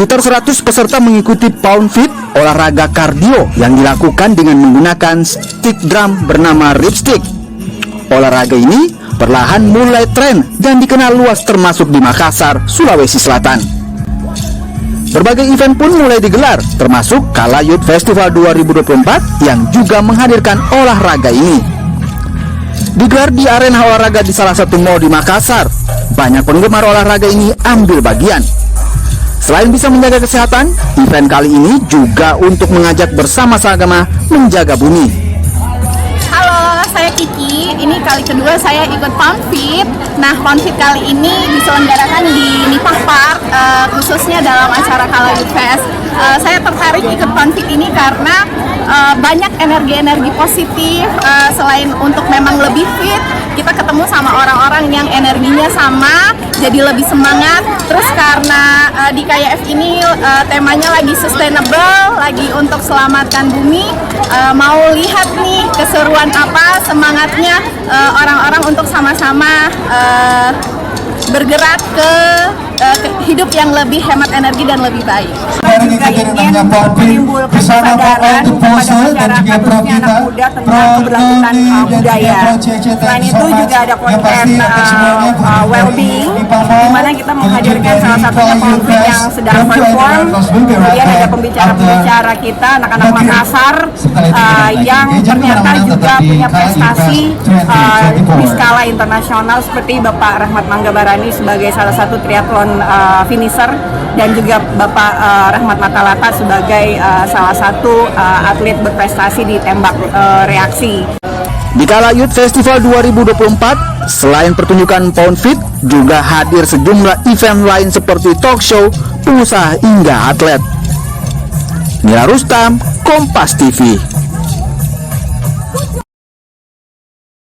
Sekitar 100 peserta mengikuti Pound Fit, olahraga kardio yang dilakukan dengan menggunakan stick drum bernama Ripstick. Olahraga ini perlahan mulai tren dan dikenal luas termasuk di Makassar, Sulawesi Selatan. Berbagai event pun mulai digelar, termasuk Kala Youth Festival 2024 yang juga menghadirkan olahraga ini. Digelar di arena olahraga di salah satu mall di Makassar, banyak penggemar olahraga ini ambil bagian. Selain bisa menjaga kesehatan, event kali ini juga untuk mengajak bersama-sama menjaga bumi. Halo, saya Kiki. Ini kali kedua saya ikut Pound Fit. Nah, Pound Fit kali ini diselenggarakan di Nipah Park, khususnya dalam acara Kala Youth Fest. Saya tertarik ikut Pound Fit ini karena banyak energi-energi positif. Selain untuk memang lebih fit, kita ketemu sama orang-orang yang energinya sama, jadi lebih semangat. Terus karena di KYF ini temanya lagi sustainable, lagi untuk selamatkan bumi, mau lihat nih keseruan apa, semangatnya orang-orang untuk sama-sama bergerak ke hidup yang lebih hemat energi dan lebih baik. Kita juga ingin menimbulkan kesadaran kepada masyarakat khususnya anak muda tentang keberlanjutan budaya. Selain itu juga ada konten well-being, di mana kita menghadirkan salah satunya konflik yang sedang perform. Kemudian ada pembicara-pembicara kita, anak-anak Makassar yang ternyata juga punya prestasi di skala internasional, seperti Bapak Rahmat Manggabarani sebagai salah satu triathlon finisher, dan juga Bapak Rahmat Matalata sebagai salah satu atlet berprestasi di tembak reaksi. Di Kala Youth Festival 2024, selain pertunjukan Pound Fit, juga hadir sejumlah event lain seperti talk show, pengusaha hingga atlet. Mira Rustam, Kompas TV.